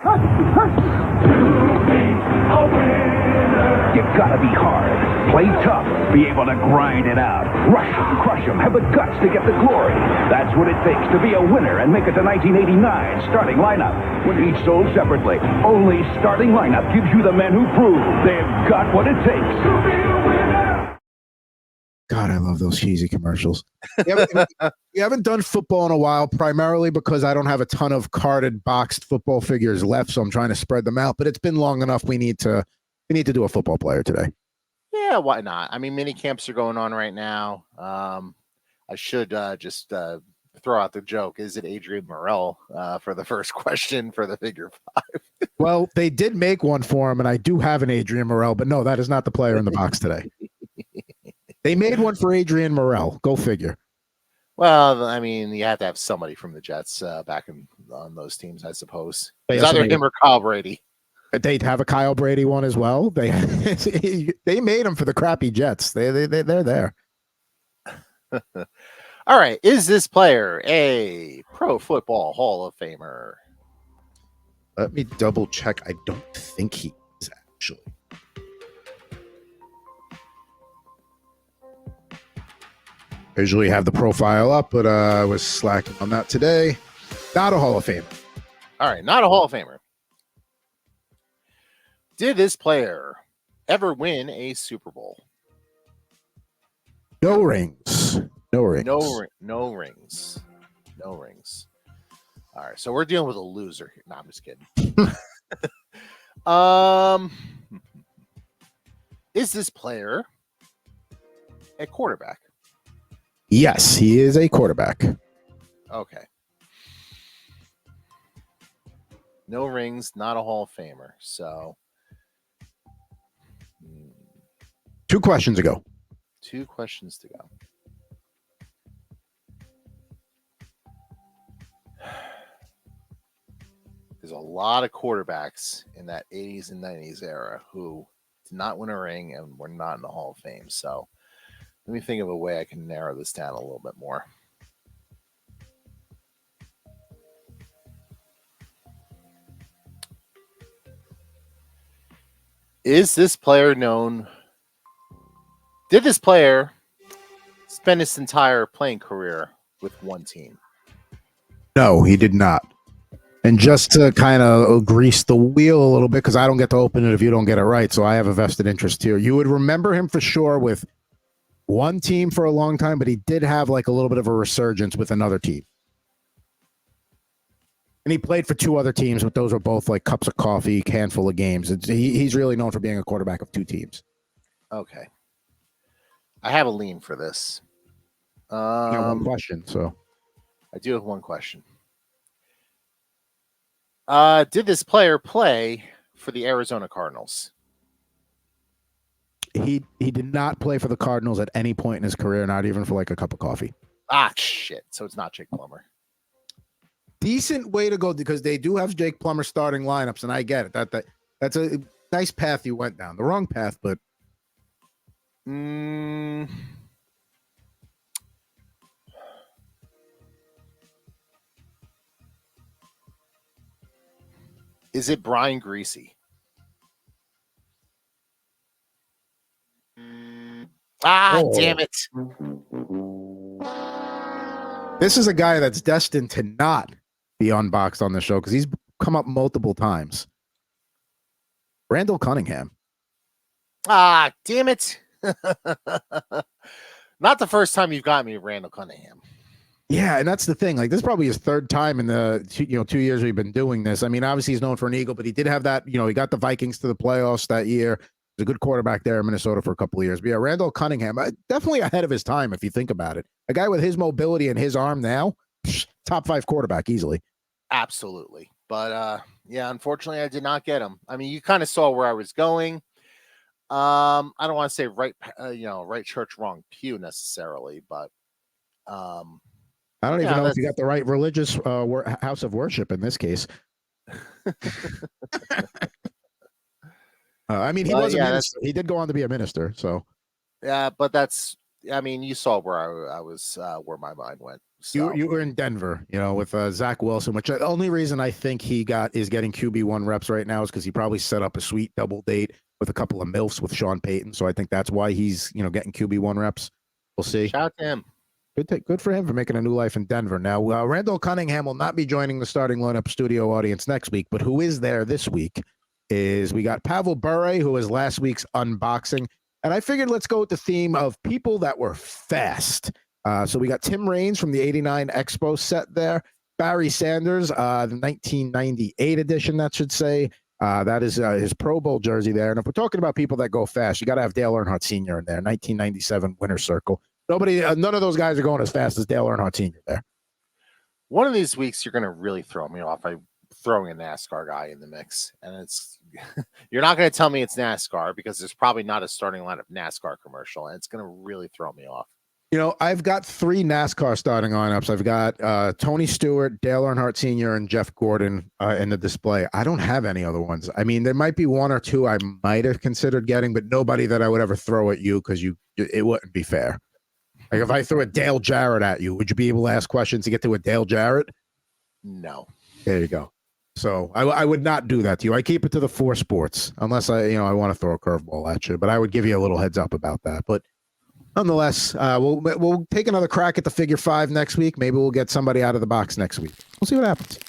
You gotta be hard, play tough, be able to grind it out, rush them, crush them, have the guts to get the glory. That's what it takes to be a winner and make it to 1989 starting lineup. When each sold separately, only starting lineup gives you the men who prove they've got what it takes to be a winner. God, I love those cheesy commercials. We haven't done football in a while, primarily because I don't have a ton of carded, boxed football figures left, so I'm trying to spread them out. But it's been long enough. We need to do a football player today. Yeah, why not? I mean, mini camps are going on right now. I should just throw out the joke. Is it Adrian Morel for the first question for the figure 5? Well, they did make one for him, and I do have an Adrian Morel, but no, that is not the player in the box today. They made one for Adrian Morel. Go figure. Well, I mean, you have to have somebody from the Jets back on those teams, I suppose. It's either him or Kyle Brady. They'd have a Kyle Brady one as well. They made him for the crappy Jets. They're there. All right. Is this player a Pro Football Hall of Famer? Let me double check. I don't think he is actually. I usually have the profile up, but I was slacking on that today. Not a Hall of Famer. All right. Not a Hall of Famer. Did this player ever win a Super Bowl? No rings. No rings. No rings. All right, so we're dealing with a loser here. No, I'm just kidding. Is this player a quarterback? Yes, he is a quarterback. Okay. No rings, not a Hall of Famer. So 2 questions ago. 2 questions to go. There's a lot of quarterbacks in that 80s and 90s era who did not win a ring and were not in the Hall of Fame. So let me think of a way I can narrow this down a little bit more. Is this player known? Did this player spend his entire playing career with one team? No, he did not. And just to kind of grease the wheel a little bit, because I don't get to open it if you don't get it right, so I have a vested interest here. You would remember him for sure with one team for a long time, but he did have like a little bit of a resurgence with another team. And he played for 2 other teams, but those were both like cups of coffee, handful of games. He's really known for being a quarterback of 2 teams. Okay. I have a lean for this. I got one question, so. I do have one question. Did this player play for the Arizona Cardinals? He did not play for the Cardinals at any point in his career, not even for like a cup of coffee. Ah, shit. So it's not Jake Plummer. Decent way to go, because they do have Jake Plummer starting lineups, and I get it. That's a nice path you went down. The wrong path, but Is it Brian Greasy? Damn it. This is a guy that's destined to not be unboxed on the show because he's come up multiple times. Randall Cunningham. Damn it. Not the first time you've got me, Randall Cunningham. Yeah, and that's the thing. Like, this is probably his 3rd time in the 2 years we've been doing this. I mean, obviously he's known for an Eagle, but he did have that. He got the Vikings to the playoffs that year. He's a good quarterback there in Minnesota for a couple of years. But yeah, Randall Cunningham, definitely ahead of his time if you think about it. A guy with his mobility and his arm now, top 5 quarterback easily. Absolutely. But yeah, unfortunately, I did not get him. I mean, you kind of saw where I was going. I don't want to say right church, wrong pew necessarily, but I don't even know if you got the right religious house of worship in this case. I mean, he was a minister. He did go on to be a minister. So yeah, but you saw where I was, where my mind went. So You were in Denver, with Zach Wilson, which the only reason I think is getting QB1 reps right now is because he probably set up a sweet double date with a couple of MILFs with Sean Payton. So I think that's why he's, getting QB1 reps. We'll see. shout out to him. Good for him for making a new life in Denver. Now, Randall Cunningham will not be joining the starting lineup studio audience next week, but who is there this week is we got Pavel Bure, who was last week's unboxing. And I figured let's go with the theme of people that were fast. So we got Tim Raines from the 89 Expo set there. Barry Sanders, the 1998 edition, that should say. That is his Pro Bowl jersey there. And if we're talking about people that go fast, you got to have Dale Earnhardt Sr. in there, 1997 Winner's Circle. None of those guys are going as fast as Dale Earnhardt Sr. there. One of these weeks, you're going to really throw me off by throwing a NASCAR guy in the mix. And it's you're not going to tell me it's NASCAR because there's probably not a starting lineup NASCAR commercial. And it's going to really throw me off. I've got 3 NASCAR starting lineups. I've got Tony Stewart, Dale Earnhardt Sr., and Jeff Gordon in the display. I don't have any other ones. I mean, there might be 1 or 2 I might have considered getting, but nobody that I would ever throw at you because it wouldn't be fair. Like if I threw a Dale Jarrett at you, would you be able to ask questions to get to a Dale Jarrett? No. There you go. So I would not do that to you. I keep it to the 4 sports unless I want to throw a curveball at you, but I would give you a little heads up about that. But nonetheless, we'll take another crack at the figure 5 next week. Maybe we'll get somebody out of the box next week. We'll see what happens.